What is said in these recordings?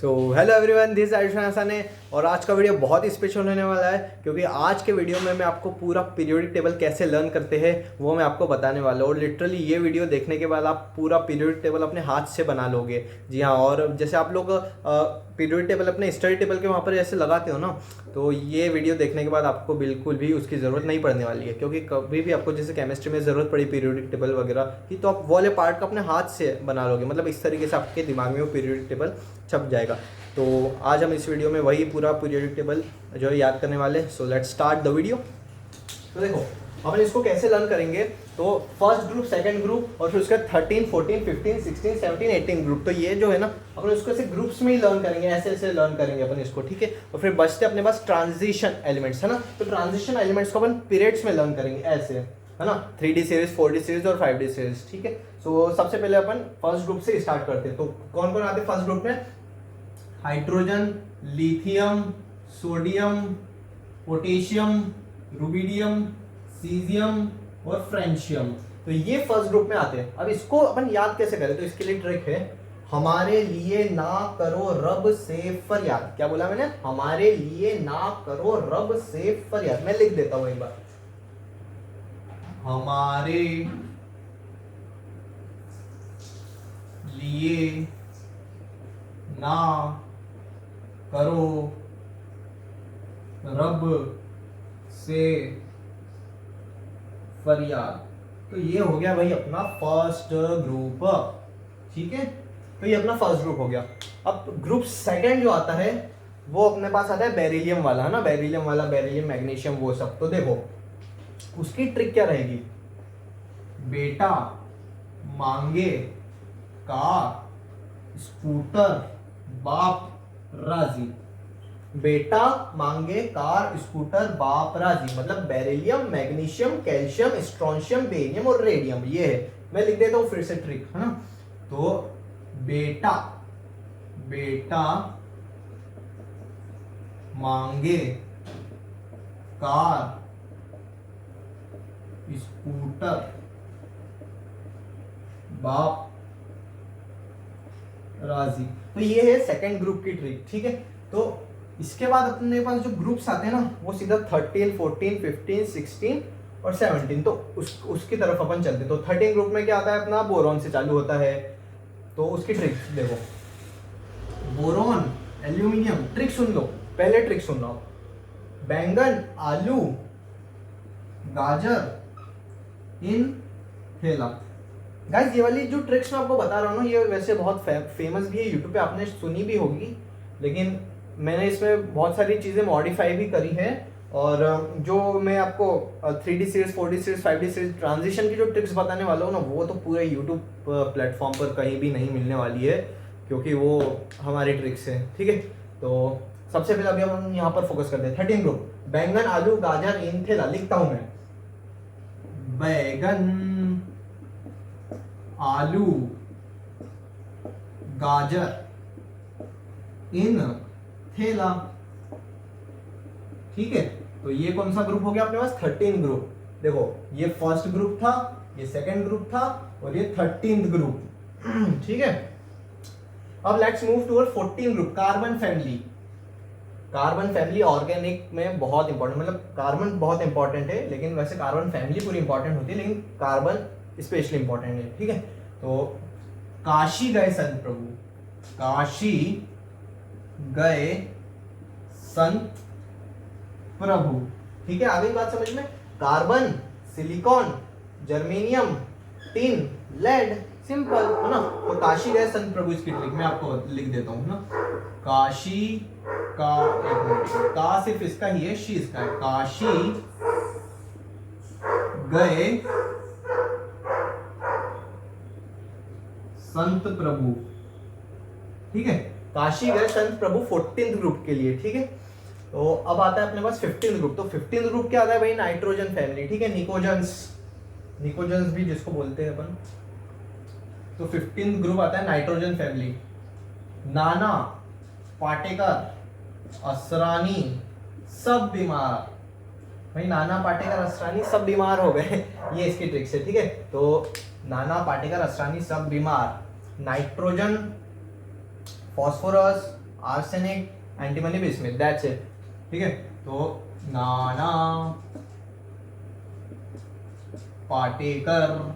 So hello everyone, this Ayushman Hasane. और आज का वीडियो बहुत ही स्पेशल होने वाला है क्योंकि आज के वीडियो में मैं आपको पूरा पीरियोडिक टेबल कैसे लर्न करते हैं वो मैं आपको बताने वाला हूँ। और लिटरली ये वीडियो देखने के बाद आप पूरा पीरियोडिक टेबल अपने हाथ से बना लोगे। जी हाँ, और जैसे आप लोग पीरियोडिक टेबल अपने स्टडी टेबल के वहाँ पर जैसे लगाते हो ना, तो ये वीडियो देखने के बाद आपको बिल्कुल भी उसकी ज़रूरत नहीं पड़ने वाली है। क्योंकि कभी भी आपको जैसे केमिस्ट्री में ज़रूरत पड़ी पीरियोडिक टेबल वगैरह की, तो आप वो वाले पार्ट को अपने हाथ से बना लोगे। मतलब इस तरीके से आपके दिमाग में वो पीरियोडिक टेबल छप जाएगा। तो आज हम इस वीडियो में वही पूरा पीरियोडिक टेबल जो है याद करने वाले। So let's start the video. तो देखो अपन इसको कैसे लर्न करेंगे। तो फर्स्ट ग्रुप, सेकंड ग्रुप और फिर उसके 13, 14, 15, 16, 17, 18 ग्रुप। तो ये जो है ना अपन उसको ऐसे ग्रुप्स में ही लर्न करेंगे, ऐसे ऐसे लर्न करेंगे अपन इसको, ठीक है। और फिर बचते अपने पास ट्रांजिशन एलिमेंट्स, है ना। तो ट्रांजिशन एलिमेंट्स को अपन पीरियड्स में लर्न करेंगे ऐसे, है ना। 3D सीरीज, 4D सीरीज और 5D सीरीज, ठीक है। सो सबसे पहले अपन फर्स्ट ग्रुप से स्टार्ट करते हैं। तो कौन कौन आते हैं फर्स्ट ग्रुप में? Hydrogen, lithium, sodium, potassium, rubidium, caesium और फ्रेंशियम। तो ये फर्स्ट ग्रुप में आते हैं। अब इसको अपन याद कैसे करें? तो इसके लिए ट्रिक है, हमारे लिए ना करो रब से फरियाद। क्या बोला मैंने? हमारे लिए ना करो रब से फरियाद। मैं लिख देता हूं एक बार, हमारे लिए ना करो रब से फरियाद। तो ये हो गया भाई अपना फर्स्ट ग्रुप, ठीक है। तो ये अपना फर्स्ट ग्रुप हो गया। अब ग्रुप सेकंड जो आता है वो अपने पास आता है बेरिलियम वाला, है ना। बेरिलियम वाला, बेरिलियम, मैग्नीशियम, वो सब। तो देखो उसकी ट्रिक क्या रहेगी? बेटा मांगे कार, स्कूटर, बाप राजी। बेटा मांगे कार, स्कूटर, बाप राजी। मतलब beryllium, magnesium, calcium, strontium, barium और रेडियम, ये है। मैं लिख देता हूं फिर से ट्रिक, है ना। तो बेटा मांगे कार, स्कूटर, बाप राजी। तो ये है सेकंड ग्रुप की ट्रिक, ठीक है। तो इसके बाद अपने पास जो ग्रुप्स आते हैं ना, वो सीधा 13, 14, 15, 16 और 17। तो उसकी तरफ अपन चलते हैं। तो 13 ग्रुप में क्या आता है अपना? बोरॉन से चालू होता है। तो उसकी ट्रिक देखो, बोरॉन, एल्यूमिनियम। ट्रिक सुन लो, पहले ट्रिक सुन लो। बैंगन, आलू, गाजर, इन थैला। गाइस ये वाली जो ट्रिक्स मैं आपको बता रहा हूँ ना, ये वैसे बहुत फेमस भी है, यूट्यूब पे आपने सुनी भी होगी। लेकिन मैंने इसमें बहुत सारी चीज़ें मॉडिफाई भी करी है। और जो मैं आपको 3D series, 4D series, 5D series, transition की जो ट्रिक्स बताने वाला हूँ ना, वो तो पूरे यूट्यूब प्लेटफॉर्म पर कहीं भी नहीं मिलने वाली है, क्योंकि वो हमारी ट्रिक्स है, ठीक है। तो सबसे पहले अभी हम यहाँ पर फोकस करते हैं 13 ग्रुप। बैंगन, आलू, गाजर, इन थैला। लिखता हूं मैं, बैंगन, आलू, गाजर, इन थैला, ठीक है। तो ये कौन सा ग्रुप हो गया अपने पास? 13 ग्रुप। देखो ये फर्स्ट ग्रुप था, ये सेकंड ग्रुप था और ये 13th ग्रुप, ठीक है। अब let's move toward 14 group, carbon family. Carbon family organic में बहुत इंपॉर्टेंट, मतलब कार्बन बहुत इंपॉर्टेंट है, लेकिन वैसे कार्बन फैमिली पूरी इंपॉर्टेंट होती है, लेकिन कार्बन स्पेशली इंपॉर्टेंट है, ठीक है। तो काशी गए संत प्रभु, काशी गए संत प्रभु, ठीक है। आ गई बात समझ में? Carbon, silicon, germanium, tin, lead, simple, है ना। तो काशी गए संत प्रभु, इसकी ट्रिक मैं आपको लिख देता हूं ना। काशी का, एक मिनट, का सिर्फ इसका ही है, शी इसका है। काशी गए संत प्रभु, ठीक है। काशी गए संत प्रभु 14th ग्रुप के लिए, ठीक है। तो अब आता है अपने पास 15th ग्रुप। तो 15th ग्रुप क्या आता है भाई? नाइट्रोजन फैमिली, ठीक है। निकोजन्स, निकोजन्स भी जिसको बोलते हैं अपन। तो 15th ग्रुप आता है नाइट्रोजन फैमिली। नाना, पाटेकर, असरानी, सब बीमार। भाई नाना पाटेकर, असरानी सब बीमार हो गए, ये इसकी ट्रिक्स है, ठीक है। तो नाना पाटेकर, असरानी सब बीमार। Nitrogen, phosphorus, arsenic, antimony, bismuth, that's it. ठीक है, तो नाना पाटेकर,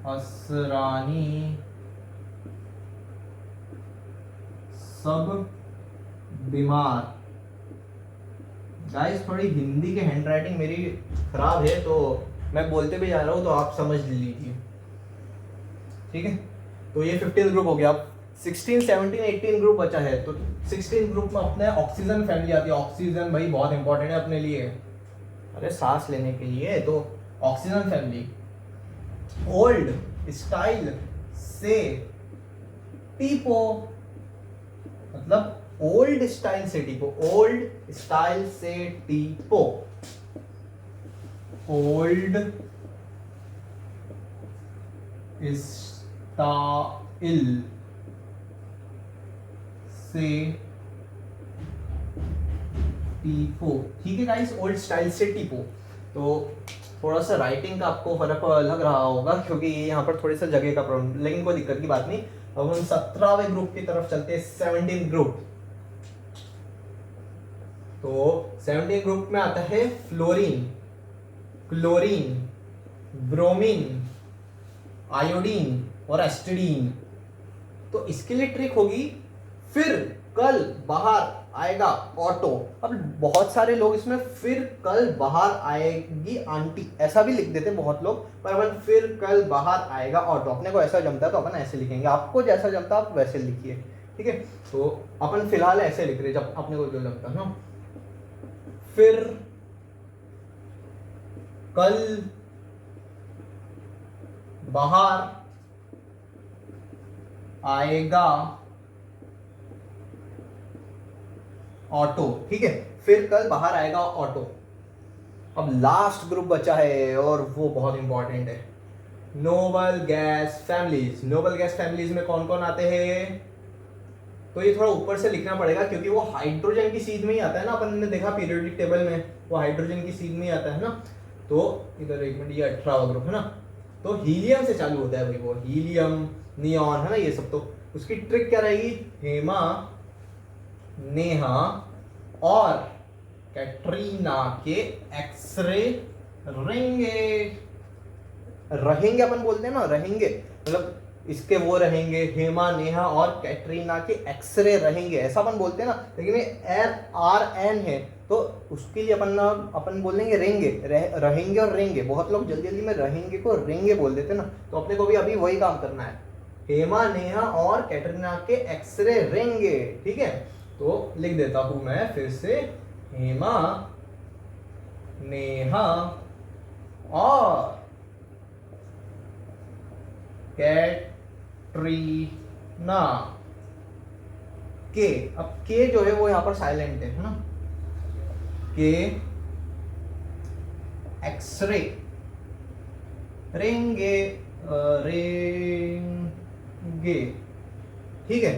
असरानी, सब बीमार। गाइस थोड़ी हिंदी की हैंडराइटिंग मेरी खराब है, तो मैं बोलते भी जा रहा हूँ तो आप समझ लीजिए। ठीक है, तो ये 15 ग्रुप हो गया। अब 16, 17, 18 ग्रुप बचा है। तो 16 ग्रुप में अपने ऑक्सीजन फैमिली आती है। ऑक्सीजन भाई बहुत इंपॉर्टेंट है अपने लिए, अरे सांस लेने के लिए। तो ऑक्सीजन फैमिली ओल्ड स्टाइल से टीपो, मतलब ओल्ड स्टाइल से टीपो, ओल्ड स्टाइल से टीपो, ओल्ड स्टाइल से टीपो। ठीक है गाइस, ओल्ड स्टाइल से टीपो। तो थोड़ा सा राइटिंग का आपको फर्क लग रहा होगा क्योंकि यहाँ पर थोड़ी सा जगह का प्रॉब्लम, लेकिन कोई दिक्कत की बात नहीं। अब हम 17वें ग्रुप की तरफ चलते हैं, 17 ग्रुप। तो 17 ग्रुप में आता है फ्लोरीन, क्लोरीन, ब्रोमीन, आयोडीन और एस्टिडीन। तो इसके लिए ट्रिक होगी, फिर कल बाहर आएगा ऑटो। अब बहुत सारे लोग इसमें फिर कल बाहर आएगी आंटी ऐसा भी लिख देते बहुत लोग, पर अपन फिर कल बाहर आएगा ऑटो, अपने को ऐसा जमता है तो अपन ऐसे लिखेंगे, आपको जैसा जमता है आप वैसे लिखिए। ठीक है, तो अपन फिलहाल ऐसे लिख रहे जब अपने को जो लगता है ना, फिर कल बाहर आएगा ऑटो। ठीक है, फिर कल बाहर आएगा ऑटो। अब लास्ट ग्रुप बचा है और वो बहुत इंपॉर्टेंट है, noble gas families. Noble gas families में कौन कौन आते हैं? तो ये थोड़ा ऊपर से लिखना पड़ेगा क्योंकि वो हाइड्रोजन की सीध में ही आता है ना, अपन ने देखा पीरियोडिक टेबल में वो हाइड्रोजन की सीध में ही आता है ना। तो इधर एक मिनट, ये 18वां ग्रुप है ना, तो हीलियम से चालू होता है भाई, वो हीलियम, नियॉन है ना ये सब। तो उसकी ट्रिक क्या रहेगी? हेमा, नेहा और कैटरीना के एक्सरे रहेंगे। रहेंगे अपन बोलते हैं ना, रहेंगे मतलब इसके वो रहेंगे, हेमा, नेहा और कैटरीना के एक्सरे रहेंगे ऐसा अपन बोलते हैं ना, लेकिन ये RN है तो उसके लिए अपन बोलेंगे रेंगे, रहेंगे और रेंगे। बहुत लोग जल्दी जल्दी में रहेंगे को रेंगे बोल देते ना, तो अपने को भी अभी वही काम करना है, हेमा, नेहा और कैटरीना के एक्सरे रहेंगे। ठीक है, तो लिख देता हूं मैं फिर से, हेमा, नेहा और कैटरीना के। अब के जो है वो यहां पर साइलेंट है ना, के एक्सरे रेंगे, रेंगे। ठीक है,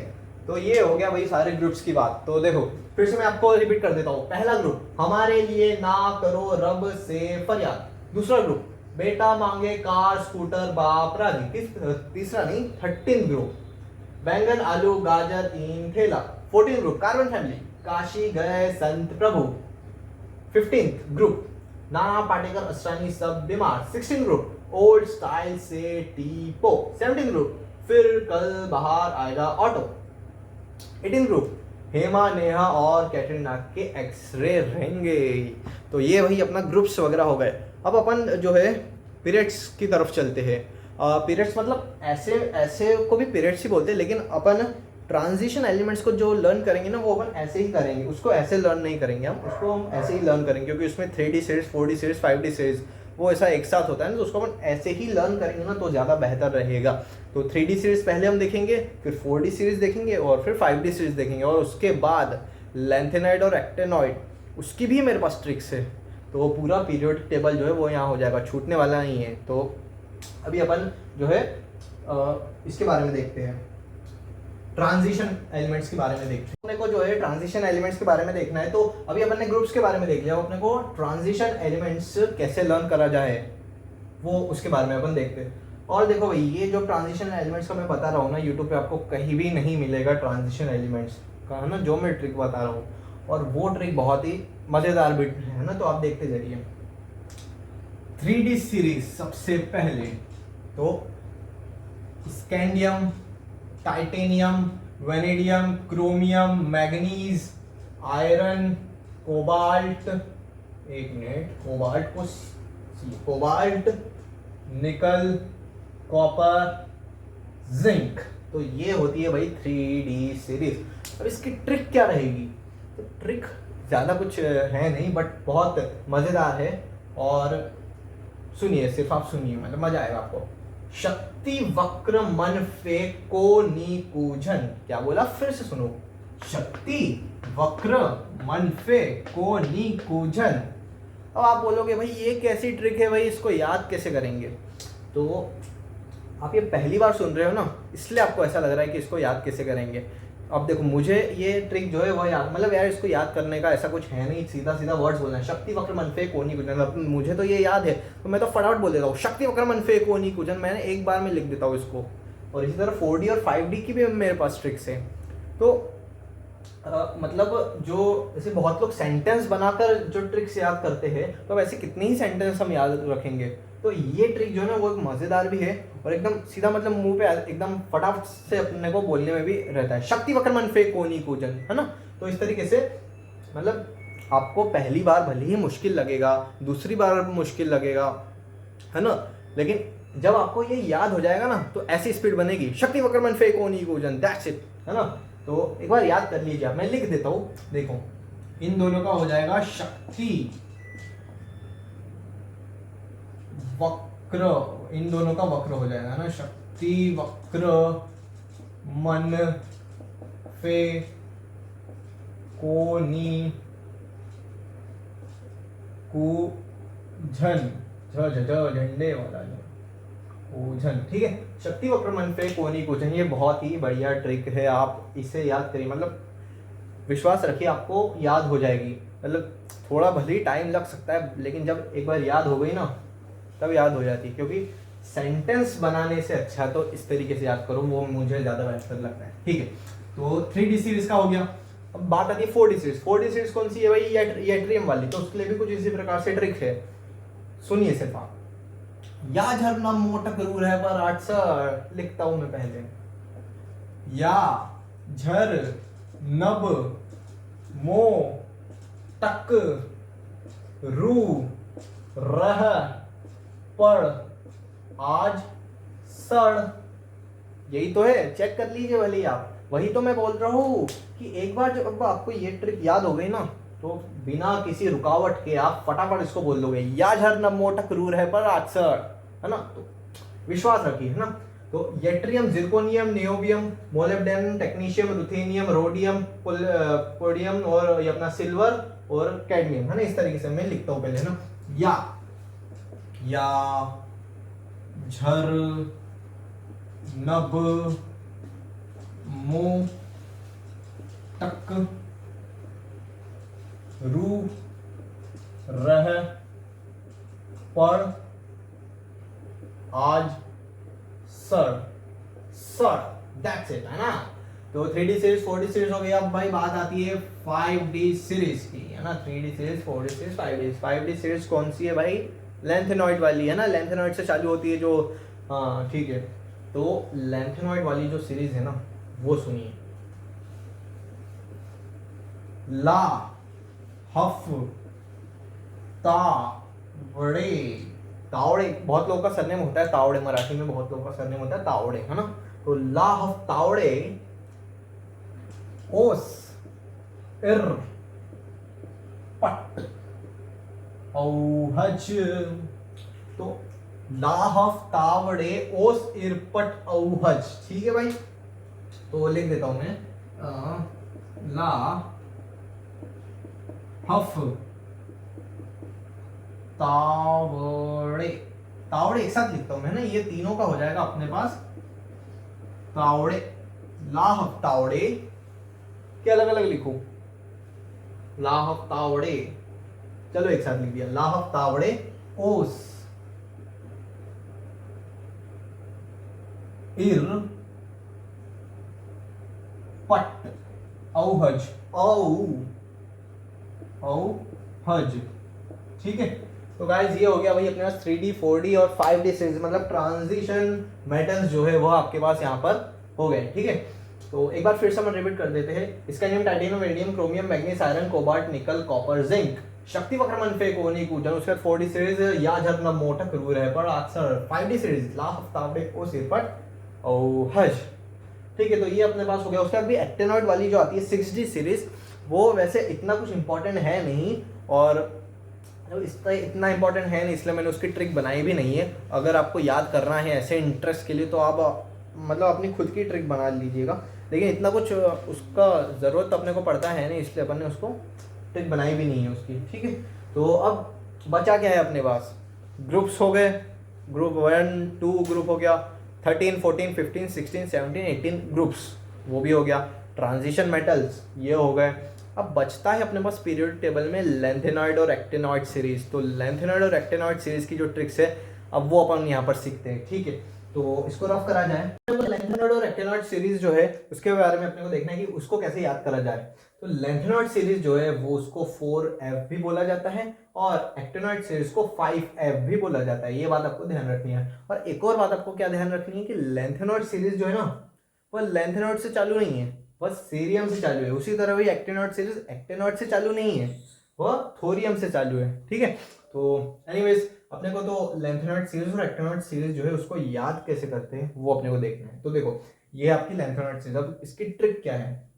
तो ये हो गया भाई सारे ग्रुप्स की बात। तो देखो फिर से मैं आपको रिपीट कर देता हूँ। पहला ग्रुप, हमारे लिए ना करो रब से फरियाद। दूसरा ग्रुप, बेटा मांगे कार, स्कूटर, बाप राजी। तीसरा नहीं, 13 ग्रुप, बैंगन, आलू, गाजर, ईंट, ठेला। 14 ग्रुप, कार्बन फैमिली, काशी गए संत प्रभु। 15th ग्रुप, नाना पाटेकर, असरानी, सब बीमार। 16 ग्रुप, ओल्ड स्टाइल से टीपो। 17 ग्रुप, फिर कल बाहर आएगा ऑटो। 18 ग्रुप, हेमा, नेहा और कैटरीना के एक्सरे रहेंगे। तो ये वही अपना ग्रुप्स वगैरह हो गए। अब अपन जो है पीरियड्स की तरफ चलते हैं। पीरियड्स मतलब ऐसे को भी पीरियड्स ही बोलते हैं, लेकिन अपन ट्रांजिशन एलिमेंट्स को जो लर्न करेंगे ना वो अपन ऐसे ही करेंगे, उसको ऐसे लर्न नहीं करेंगे उसको हम ऐसे ही लर्न करेंगे, क्योंकि उसमें 3D series, 4D series, 5D series वो ऐसा एक साथ होता है ना, तो उसको अपन ऐसे ही लर्न करेंगे ना तो ज़्यादा बेहतर रहेगा। तो 3D सीरीज पहले हम देखेंगे, फिर 4D सीरीज देखेंगे और फिर 5D सीरीज देखेंगे, और उसके बाद लेंथेनॉइड और एक्टेनॉइड उसकी भी मेरे पास ट्रिक्स है। तो वो पूरा पीरियोडिक टेबल जो है वो यहाँ हो जाएगा, छूटने वाला नहीं है। तो अभी अपन जो है इसके बारे में देखते हैं, ट्रांजिशन एलिमेंट्स के बारे में देखते हैं। अपने को जो है ट्रांजिशन एलिमेंट्स के बारे में देखना है, तो अभी अपन ने ग्रुप्स के बारे में देख लिया, अपने को ट्रांजिशन एलिमेंट्स कैसे लर्न करा जाए वो उसके बारे में अपन देखते हैं। और देखो भाई, ये जो ट्रांजिशन एलिमेंट्स का मैं बता रहा हूँ ना, यूट्यूब पे आपको कहीं भी नहीं मिलेगा ट्रांजिशन एलिमेंट्स का, है ना, जो मैं ट्रिक बता रहा हूँ। और वो ट्रिक बहुत ही मज़ेदार भी है ना, तो आप देखते जाइए। 3D सीरीज सबसे पहले तो scandium, titanium, vanadium, chromium, manganese, iron, cobalt, एक minute, cobalt, nickel, copper, zinc. तो ये होती है भाई 3D सीरीज। अब इसकी ट्रिक क्या रहेगी? तो ट्रिक ज़्यादा कुछ है नहीं, बट बहुत मज़ेदार है। और सुनिए, सिर्फ आप सुनिए, मतलब मजा आएगा आपको। शक्ति वक्र मन फे को नी कूजन। क्या बोला? फिर से सुनो। शक्ति वक्र मन फे को नी कूजन। अब आप बोलोगे भाई ये कैसी ट्रिक है भाई, इसको याद कैसे करेंगे? तो आप ये पहली बार सुन रहे हो ना, इसलिए आपको ऐसा लग रहा है कि इसको याद कैसे करेंगे। अब देखो, मुझे ये ट्रिक जो है वो याद, मतलब यार इसको याद करने का ऐसा कुछ है नहीं, सीधा सीधा वर्ड्स बोलना है। शक्ति वक्र मनफे कोनी कुजन, मुझे तो ये याद है, तो मैं तो फटाफट बोल देता हूँ शक्ति वक्र मनफे कोनी कुजन, मैंने एक बार में लिख देता हूँ इसको। और इसी तरह 4D और 5D की भी मेरे पास ट्रिक्स है। तो मतलब जो जैसे बहुत लोग सेंटेंस बनाकर जो ट्रिक्स याद करते हैं, तो वैसे कितने ही सेंटेंस हम याद रखेंगे। तो ये ट्रिक जो है ना वो एक मज़ेदार भी है और एकदम सीधा, मतलब मुंह पे एकदम फटाफट से अपने को बोलने में भी रहता है। शक्ति वक्र मन फे कोनी कूजन, है ना। तो इस तरीके से मतलब आपको पहली बार भले ही मुश्किल लगेगा, दूसरी बार मुश्किल लगेगा, है ना, लेकिन जब आपको ये याद हो जाएगा ना तो ऐसी स्पीड बनेगी। शक्ति वक्र मन फे कोनी कूजन, दैट्स इट, है ना। तो एक बार याद कर लीजिए आप, मैं लिख देता हूँ। देखो, इन दोनों का हो जाएगा शक्ति वक्र, इन दोनों का वक्र हो जाएगा ना, शक्ति वक्र मन फे कोनी कूझन, झंडे वाला कूझन, ठीक है। शक्ति वक्र मन फे कोनी कूझन, ये बहुत ही बढ़िया ट्रिक है, आप इसे याद करिए, मतलब विश्वास रखिए आपको याद हो जाएगी। मतलब थोड़ा भले ही टाइम लग सकता है, लेकिन जब एक बार याद हो गई ना तब याद हो जाती है, क्योंकि सेंटेंस बनाने से अच्छा तो इस तरीके से याद करो, वो मुझे ज़्यादा बेहतर लगता है, ठीक है। तो 3D सीरीज का हो गया। अब बात आती है 4D सीरीज। 4D सीरीज कौन सी है भाई? एट्रियम वाली। तो उसके लिए भी कुछ इसी प्रकार से ट्रिक है, सुनिए सिर्फ आप। या झरना मोटक रूर है पर 8 लिखता हूं मैं पहले। या झर नब मो टक रू रह पड़ आज सड़। यही तो है, चेक कर लीजिए भले ही आप। वही तो मैं बोल रहा हूँ कि एक बार जब आपको ये ट्रिक याद हो गई ना, तो बिना किसी रुकावट के आप फटाफट इसको बोल दोगे। या झर नब मोटक रूर है पर आज सड़, है ना। तो विश्वास रखिए, है ना। तो yttrium, zirconium, niobium, molybdenum, technetium, ruthenium, rhodium, podium और ये अपना सिल्वर और कैडमियम, है ना। इस तरीके से मैं लिखता हूँ पहले, है ना। या झर नब मो टक रू रह पड़ आज सर सर, दैट्स इट, है ना। तो 3D सीरीज 4D सीरीज हो गई। अब भाई बात आती है 5D सीरीज की, है ना। 3D series, 4D series, 5D series कौन सी है भाई? लेंथेनॉइड वाली, है ना। लेंथेनॉइड से चालू होती है जो, हाँ ठीक है। तो लेंथेनॉइड वाली जो सीरीज है ना वो सुनिए। ला हफ ता बड़े तावड़े, बहुत लोगों का सरनेम होता है तावड़े, मराठी में बहुत लोगों का सरनेम होता है तावड़े, है ना। तो ला हफ तावड़े ओस इर पट औहज। तो लाहफ तावड़े ओस इरपट औहज, ठीक है भाई। तो लिख देता हूं मैं, ला हफ तावड़े, तावड़े एक साथ लिखता हूं मैं ना, ये तीनों का हो जाएगा अपने पास तावड़े। लाहफ तावड़े के अलग अलग लिखूं, लाहफ तावड़े, चलो एक साथ लिख दिया। लाहफ तावड़े ओस इर पट औहज औहज। ठीक है, तो गाइस ये हो गया भाई अपने पास 3D 4D और 5D सीरीज, मतलब ट्रांजिशन मेटल्स जो है वो आपके पास यहाँ पर हो गए। ठीक है, तो एक बार फिर से हम रिपीट कर देते हैं। इसका name titanium, vanadium, chromium, manganese, iron, cobalt, nickel, copper, zinc, शक्ति वक्रमन फे कोनी कूजन। उसके बाद 4D सीरीज या झरना मोटक रू रह पर अक्सर 5D सीरीज ला हफ्ताबे ओ सिरपट ओ हज। ठीक है, तो ये अपने पास हो गया। उसके बाद भी एक्टेनॉइड वाली जो आती है 6D सीरीज, वो वैसे इतना कुछ इंपॉर्टेंट है नहीं, और इसका इतना इंपॉर्टेंट है नहीं, इसलिए मैंने उसकी ट्रिक बनाई भी नहीं है। अगर आपको याद करना है ऐसे इंटरेस्ट के लिए तो आप मतलब अपनी खुद की ट्रिक बना लीजिएगा, लेकिन इतना कुछ उसका ज़रूरत तो अपने को पड़ता है नहीं, इसलिए अपन ने उसको ट्रिक बनाई भी नहीं है उसकी। ठीक है, तो अब बचा क्या है अपने पास? ग्रुप्स हो गए, ग्रुप 1 2 ग्रुप हो गया, 13 14 15 16 17 18 ग्रुप्स, वो भी हो गया। ट्रांजिशन मेटल्स ये हो गए। अब बचता है अपने पास पीरियोडिक टेबल में लेंथेनॉइड और एक्टेनॉइड सीरीज। तो लेंथेनॉइड और एक्टेनॉइड सीरीज की जो ट्रिक्स है अब वो अपन यहाँ पर सीखते हैं। ठीक है, तो इसको रफ करा जाए तो लेंथेनॉइड और एक्टेनॉइड सीरीज जो है उसके बारे में अपने को देखना है कि उसको कैसे याद करा जाए। तो लेंथेनॉइड सीरीज जो है वो उसको 4F भी बोला जाता है और एक्टेनॉइड सीरीज को 5F भी बोला जाता है। ये बात आपको ध्यान रखनी है। और एक और बात आपको क्या ध्यान रखनी है कि लेंथेनॉइड सीरीज जो है ना वो लेंथेनॉइड से चालू नहीं है, बस सीरियम से चालू है। उसी तरह वही एक्टेनॉइड सीरीज एक्टेनॉइड से चालू नहीं है, वह थोरियम से चालू है। ठीक है, तो एनीवेज अपने को तो लेंथेनॉइड सीरीज और एक्टेनॉइड सीरीज जो है उसको याद कैसे करते हैं वो अपने को देखना है। तो देखो ये आपकी लेंथेनॉइड सीरीज, अब इसकी ट्रिक क्या है।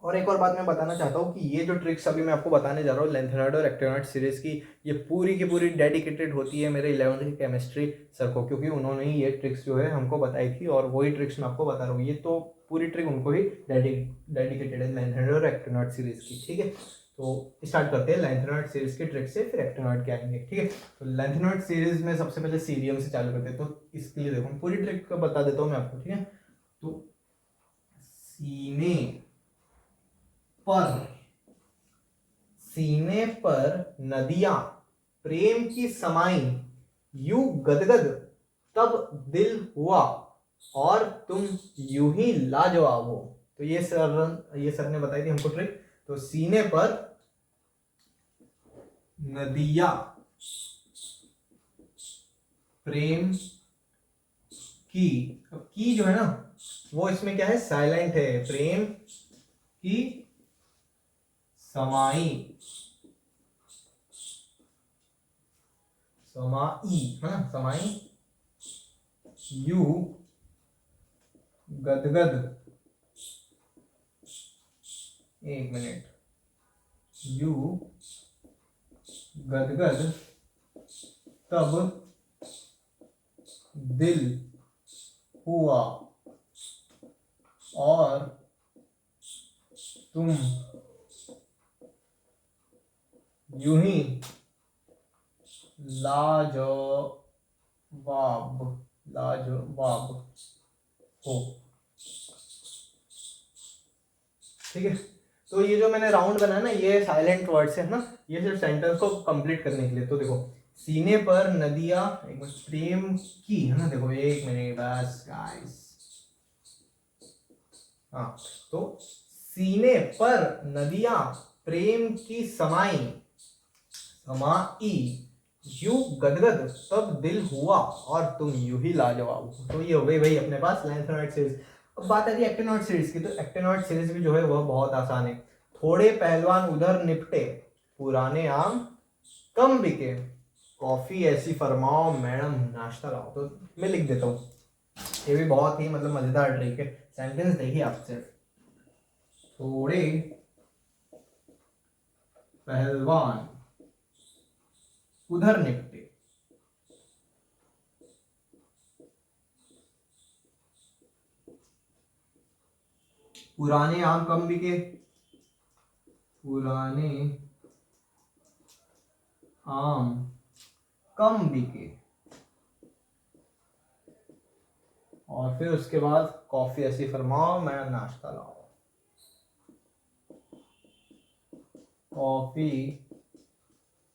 और एक और बात मैं बताना चाहता हूँ कि ये जो ट्रिक्स अभी मैं आपको बताने जा रहा हूँ लेंथेनॉइड और एक्टेनॉइड सीरीज की, ये पूरी की पूरी डेडिकेटेड होती है मेरे 11th की केमिस्ट्री सर को, क्योंकि उन्होंने ही ये ट्रिक्स जो है हमको बताई थी और वही ट्रिक्स मैं आपको बता रहा हूँ। ये तो पूरी ट्रिक उनको ही डेडिकेटेड है लेंथेनॉइड और एक्टेनॉइड सीरीज की। ठीक है, तो स्टार्ट करते हैं लेंथेनॉइड सीरीज की ट्रिक से, फिर एक्टेनॉइड के आएंगे। ठीक है, तो लेंथेनॉइड सीरीज में सबसे पहले सीरियम से चालू करते हैं। तो इसके लिए देखो पूरी ट्रिक बता देता हूँ मैं आपको। ठीक है, तो सीने पर सीने पर नदियां प्रेम की समाई, यूं गदगद तब दिल हुआ और तुम यूं ही लाजवाब हो। तो ये सर ने बताई थी हमको ट्रिक। तो सीने पर नदियां प्रेम की, अब की जो है ना वो इसमें क्या है, साइलेंट है। प्रेम की समाई, समाई है ना, समाई यू गदगद, एक मिनट, यू गदगद तब दिल हुआ और तुम यूं ही लाजवाब लाजवाब हो। ठीक है, तो ये जो मैंने राउंड बनाया ना ये साइलेंट वर्ड्स है ना, ये सिर्फ सेंटेंस को कंप्लीट करने के लिए। तो देखो सीने पर नदियां, एक मिनट, प्रेम की है ना, देखो एक मिनट बस गाइस। हाँ, तो सीने पर नदियां प्रेम की समाई, समाई यू गदगद तब दिल हुआ और तुम यूं ही लाजवाब हो। तो ये हो गई भाई अपने पास लेंथेनॉइड सीरीज। अब बात आती है एक्टेनॉइड सीरीज की। तो एक्टेनॉइड सीरीज भी जो है वह बहुत आसान है। थोड़े पहलवान उधर निपटे, पुराने आम कम बिके, कॉफी ऐसी फरमाओ मैडम नाश्ता लाओ। तो मैं लिख देता हूँ, ये भी बहुत ही मतलब मजेदार ट्रिक है। सेंटेंस देखिए आप सिर्फ, थोड़े पहलवान उधर निपटे, पुराने आम कम बिके, पुराने आम कम बिके, और फिर उसके बाद कॉफी ऐसी फरमाओ मैं नाश्ता लाओ। कॉफी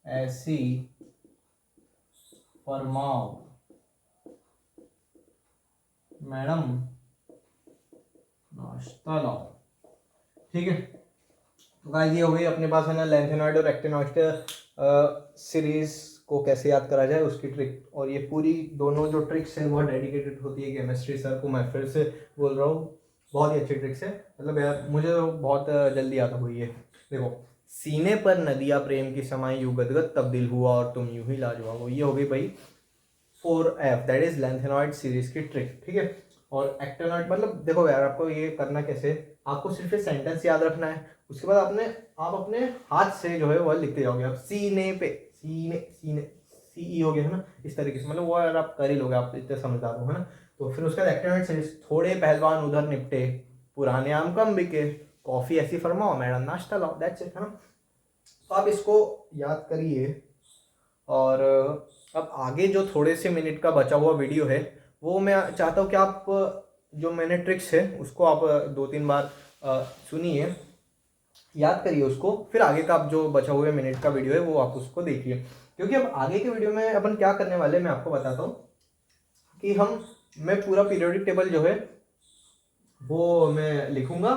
ऐसी फरमाओ मैडम नाश्ता लाओ। ठीक है, तो गाइस ये हो गई अपने पास है ना लैंथेनॉइड और एक्टिनॉइड सीरीज को कैसे याद करा जाए उसकी ट्रिक। और ये पूरी दोनों जो ट्रिक्स हैं वो डेडिकेटेड होती है केमिस्ट्री सर को। मैं फिर से बोल रहा हूँ, बहुत ही अच्छी ट्रिक्स है। मतलब यार मुझे तो बहुत जल्दी आता हुई है। देखो, सीने पर नदिया प्रेम की समाई यूं गदगद तब्दील हुआ और तुम यूं ही लाजवाब। ये हो गई भाई 4F, that is lanthanoid series की ट्रिक। ठीक है, और एक्टिनॉइड मतलब देखो यार आपको ये करना कैसे, आपको सिर्फ ये सेंटेंस याद रखना है। उसके बाद आप अपने हाथ से जो है वो लिखते जाओगे। आप सीने पे, सीने सीने सी हो गया है ना, इस तरीके से। मतलब वो यार आप कर ही लोगे, आप इतने समझदार हो, है ना। तो फिर उसके बाद एक्टिनॉइड सीरीज, थोड़े पहलवान उधर निपटे, पुराने आम कम बिके, कॉफी ऐसी फरमाओ मैडम नाश्ता लाओ, दैट्स इट, है ना। तो आप इसको याद करिए। और अब आगे जो थोड़े से मिनट का बचा हुआ वीडियो है वो मैं चाहता हूँ कि आप जो मैंने ट्रिक्स है उसको आप 2-3 बार सुनिए, याद करिए उसको। फिर आगे का आप जो बचा हुए मिनट का वीडियो है वो आप उसको देखिए। क्योंकि अब आगे के वीडियो में अपन क्या करने वाले मैं आपको बताता हूँ कि मैं पूरा पीरियोडिक टेबल जो है वो मैं लिखूंगा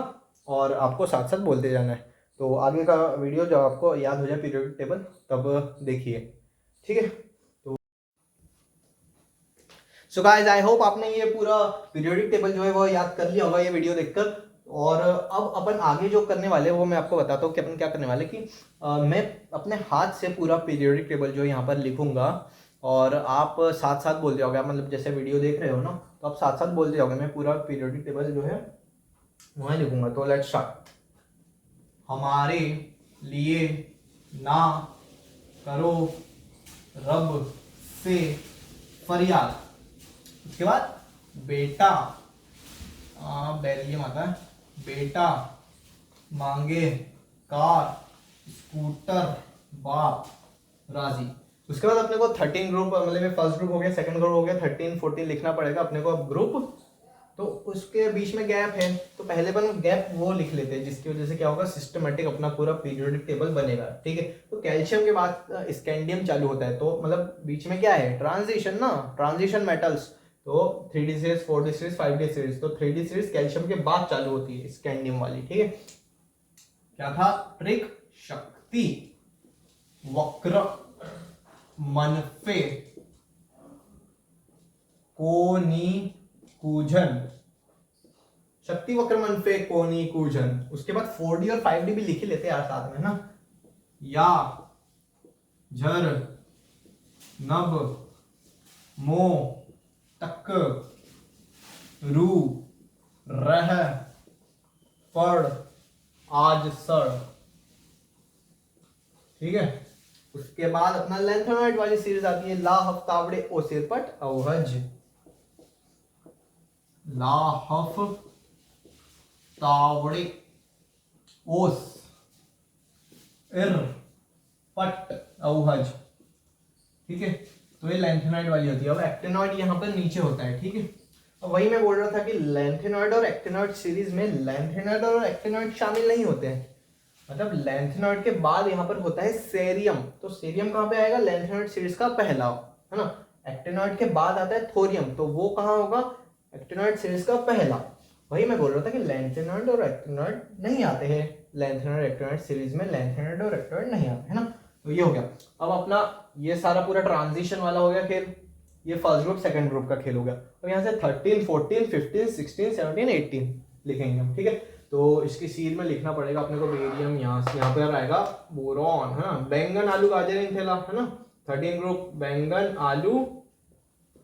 और आपको साथ साथ बोलते जाना है। तो आगे का वीडियो जब आपको याद हो जाए पीरियोडिक टेबल तब देखिए, ठीक है। तो सो गाइस आई होप आपने ये पूरा पीरियोडिक टेबल जो है वो याद कर लिया होगा ये वीडियो देखकर। और अब अपन आगे जो करने वाले हैं वो मैं आपको बताता हूँ कि अपन क्या करने वाले कि मैं अपने हाथ से पूरा पीरियोडिक टेबल जो यहाँ पर लिखूंगा और आप साथ साथ बोलते जाओगे। आप मतलब जैसे वीडियो देख रहे हो ना तो आप साथ साथ बोलते जाओगे। मैं पूरा पीरियोडिक टेबल जो है वहाँ लिखूंगा। तो लेट्स स्टार्ट। हमारे लिए ना करो रब से फरियाद। उसके बाद बेटा, बेरियम आता है, बेटा मांगे कार स्कूटर बाप राजी। उसके बाद अपने को 13 ग्रुप, मतलब फर्स्ट ग्रुप हो गया, सेकंड ग्रुप हो गया, 13-14 लिखना पड़ेगा अपने को अब ग्रुप। तो उसके बीच में गैप है तो पहले अपन गैप वो लिख लेते हैं जिसकी वजह से क्या होगा, सिस्टमेटिक अपना पूरा पीरियोडिक टेबल बनेगा। ठीक है, तो कैल्शियम के बाद स्कैंडियम चालू होता है। तो मतलब बीच में क्या है, ट्रांजिशन ना, ट्रांजिशन मेटल्स। तो 3D series, 4D series, 5D series. तो 3D सीरीज कैल्शियम के बाद चालू होती है स्कैंडियम वाली। ठीक है, क्या था ट्रिक, शक्ति वक्र मनफे कोनी कूजन, शक्ति वक्र मनफे कोनी कूजन। उसके बाद 4D और 5D भी लिख ही लेते यार साथ में ना। या झर नब मो तक रू रह पड़ आज सड़। ठीक है, उसके बाद अपना लैंथेनॉइड वाली सीरीज आती है, ला हफ्तावड़े ओ सिरपट अवहज, ला हफ तावड़े ओस इर पट अवहज। ठीक है, तो ये लैंथेनॉइड वाली होती है। अब एक्टिनॉइड यहाँ पर नीचे होता है। ठीक है, अब वही मैं बोल रहा था कि लैंथेनॉइड और एक्टिनॉइड सीरीज में लैंथेनॉइड और एक्टिनॉइड शामिल नहीं होते हैं। मतलब लैंथेनॉइड के बाद यहाँ पर होता है सेरियम। तो सेरियम कहाँ पे आएगा, लैंथेनॉइड सीरीज का पहला, है ना। एक्टिनॉइड के बाद आता है थोरियम, तो वो कहाँ होगा, एक्टिनॉइड सीरीज का पहला। वही मैं बोल रहा था कि लैंथेनॉइड और एक्टिनॉइड नहीं आते हैं लैंथेनॉइड एक्टिनॉइड सीरीज में, लैंथेनॉइड और एक्टिनॉइड नहीं आते, है ना। तो ये हो गया। अब अपना ये सारा पूरा ट्रांजिशन वाला हो गया खेल। ये फर्स्ट ग्रुप सेकंड ग्रुप का खेल हो गया। तो यहाँ से 13, 14, 15, 16, 17, 18 लिखेंगे हम। ठीक है, तो इसकी सील में लिखना पड़ेगा अपने को बेरियम, यहाँ से यहाँ पर आएगा बोरॉन, है ना। बैंगन आलू गाजर इन थैला, है ना। 13 ग्रुप बैंगन आलू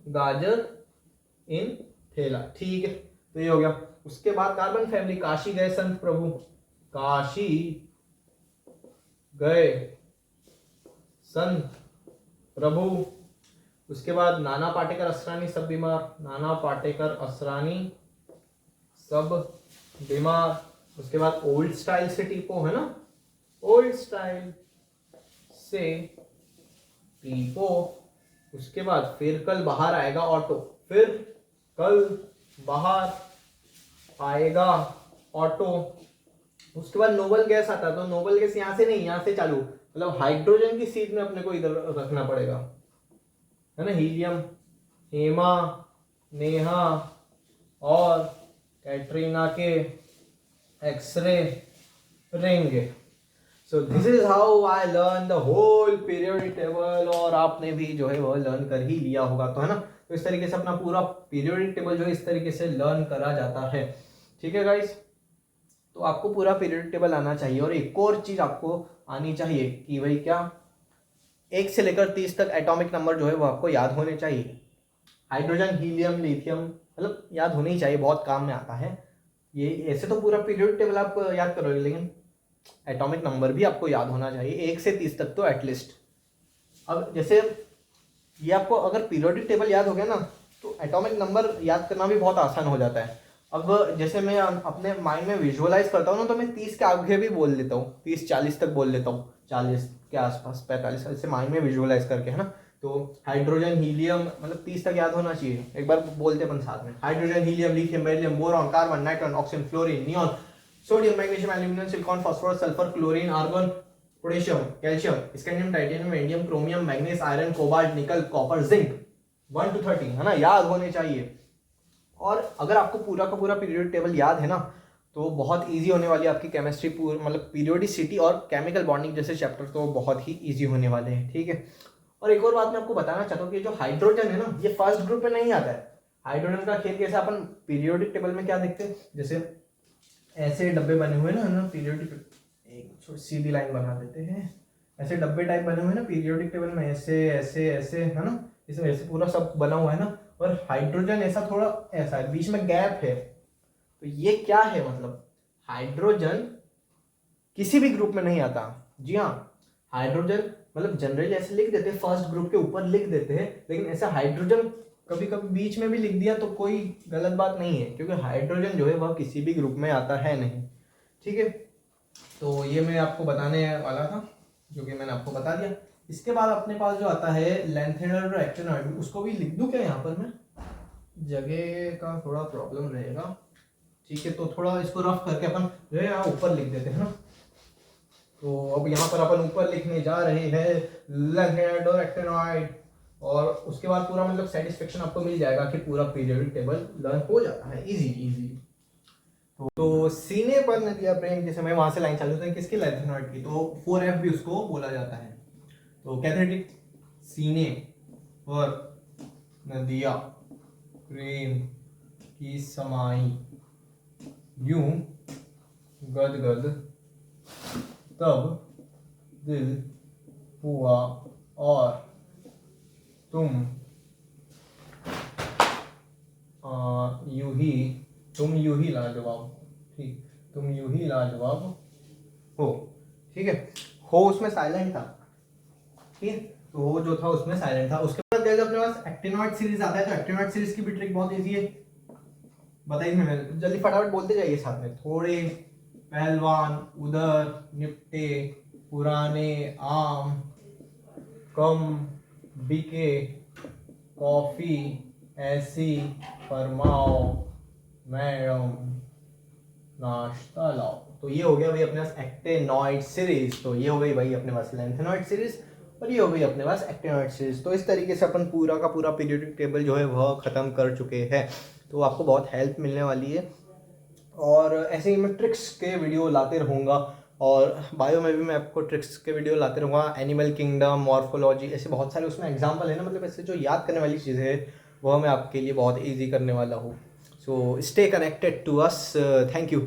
गाजर इन थैला। ठीक है, तो ये हो गया। उसके बाद कार्बन फैमिली, काशी गए संत प्रभु, काशी गए संत प्रभु। उसके बाद नाना पाटेकर असरानी सब बीमार, नाना पाटेकर असरानी सब बीमार। उसके बाद ओल्ड स्टाइल से टीपो, है ना, ओल्ड स्टाइल से टीपो। उसके बाद फिर कल बाहर आएगा ऑटो, फिर कल बाहर आएगा ऑटो। उसके बाद नोबल गैस आता है, तो नोबल गैस यहां से नहीं, यहां से चालू, मतलब हाइड्रोजन की सीट में अपने को इधर रखना पड़ेगा, है ना। हीलियम, हेमा, नेहा, और कैटरीना के x ray ring. So this is how I learn the whole periodic table. और आपने भी जो है वो लर्न कर ही लिया होगा, तो है ना। तो इस तरीके से अपना पूरा पीरियोडिक टेबल जो है इस तरीके से लर्न करा जाता है। ठीक है गाइस, तो आपको पूरा पीरियोडिक टेबल आना चाहिए। और एक और चीज आपको आनी चाहिए कि भाई क्या, 1 से लेकर 30 तक एटॉमिक नंबर जो है वो आपको याद होने चाहिए। हाइड्रोजन, हीलियम, लिथियम, मतलब याद होने ही चाहिए, बहुत काम में आता है ये। ऐसे तो पूरा पीरियोडिक टेबल आप याद करोगे, लेकिन एटॉमिक नंबर भी आपको याद होना चाहिए 1 से 30 तक तो एटलीस्ट। अब जैसे ये आपको अगर पीरियोडिक टेबल याद हो गया ना, तो एटॉमिक नंबर याद करना भी बहुत आसान हो जाता है। अब जैसे मैं अपने माइंड में विजुअलाइज करता हूँ ना, तो मैं 30 के आगे भी बोल लेता हूँ, 30-40 तक बोल लेता हूँ, 40 के आसपास, 45 ऐसे माइंड में विजुअलाइज करके, है ना। तो हाइड्रोजन, हीलियम, मतलब 30 तक याद होना चाहिए। एक बार बोलते अपन साथ में, hydrogen, helium, lithium, beryllium, boron, carbon, nitrogen, oxygen, fluorine, neon, sodium, magnesium, aluminium, silicon, phosphorus, sulphur, chlorine, argon, potassium, calcium, scandium, titanium, indium, chromium, manganese, iron, cobalt, nickel, copper, zinc, 1 to 30, है ना, याद होने चाहिए। और अगर आपको पूरा का पूरा पीरियोडिक टेबल याद है ना, तो बहुत इजी होने वाली है आपकी केमिस्ट्री, मतलब पीरियोडिसिटी और केमिकल बॉन्डिंग जैसे चैप्टर तो बहुत ही इजी होने वाले हैं। ठीक है, और एक और बात मैं आपको बताना चाहता हूँ कि जो हाइड्रोजन है ना, ये फर्स्ट ग्रुप में नहीं आता है। हाइड्रोजन का खेल कैसे अपन पीरियोडिक टेबल में क्या देखते हैं, जैसे ऐसे डब्बे बने हुए ना पीरियोडिक, एक छोटी सीधी लाइन बना देते हैं, ऐसे डब्बे टाइप बने हुए ना पीरियोडिक टेबल में, ऐसे ऐसे ऐसे, है ना, इसमें ऐसे पूरा सब बना हुआ है ना। और हाइड्रोजन ऐसा थोड़ा ऐसा है, बीच में गैप है। तो ये क्या है, मतलब हाइड्रोजन किसी भी ग्रुप में नहीं आता। जी हाँ, हाइड्रोजन मतलब जनरली ऐसे लिख देते हैं, फर्स्ट ग्रुप के ऊपर लिख देते हैं, लेकिन ऐसा हाइड्रोजन कभी कभी बीच में भी लिख दिया तो कोई गलत बात नहीं है, क्योंकि हाइड्रोजन जो है वह किसी भी ग्रुप में आता है नहीं। ठीक है, तो ये मैं आपको बताने वाला था, जो कि मैंने आपको बता दिया। इसके बाद अपने पास जो आता है लैंथेनॉइड और एक्टिनॉइड, उसको भी लिख दूं क्या यहाँ पर मैं, जगह का थोड़ा प्रॉब्लम रहेगा। ठीक है, तो थोड़ा इसको रफ करके अपन जो है यहाँ ऊपर लिख देते हैं ना। तो अब यहाँ पर अपन ऊपर लिखने जा रहे हैं लैंथेनॉइड और एक्टिनॉइड, और उसके बाद पूरा मतलब सेटिस्फेक्शन आपको मिल जाएगा कि पूरा पीरियोडिक टेबल लर्न हो जाता है इजी। तो सीने पर नदिया प्रेम, जैसे मैं वहां से लाइन चालू था किसकी, लैंथेनॉइड की, तो 4F भी उसको बोला जाता है। तो कहते हैं सीने पर नदिया प्रेम की समाई यूं गदगद, तब दिल हुआ और तुम यूं ही लाजवाब, ठीक, तुम यूं ही लाजवाब हो। ठीक है, हो उसमें साइलेंट था, ठीक है, तो वो जो था उसमें साइलेंट था। उसके बाद जब अपने पास एक्टिनॉइड सीरीज आता है, तो एक्टिनॉइड सीरीज की भी ट्रिक बहुत इजी है, बताइए, मैं जल्दी फटाफट बोलते जाइए साथ में। थोड़े पहलवान उधर निपटे पुराने आम, कम बिके कॉफी ऐसी फरमाओ मैडम नाश्ता लाओ। तो ये हो गया भाई अपने पास एक्टिनॉइड सीरीज, तो ये हो गई भाई अपने पास लैंथेनॉइड सीरीज, और ये हो गई अपने पास एक्टिनॉइड सीरीज। तो इस तरीके से अपन पूरा का पूरा पीरियोडिक टेबल जो है वह खत्म कर चुके हैं। तो आपको बहुत हेल्प मिलने वाली है, और ऐसे ही मैं ट्रिक्स के वीडियो लाते रहूँगा, और बायो में भी मैं आपको ट्रिक्स के वीडियो लाते रहूँगा। एनिमल किंगडम, मॉर्फोलॉजी, ऐसे बहुत सारे उसमें एग्जाम्पल है ना, मतलब ऐसे जो याद करने वाली चीज़ें है वह मैं आपके लिए बहुत ईजी करने वाला हूँ। So stay connected to us, thank you.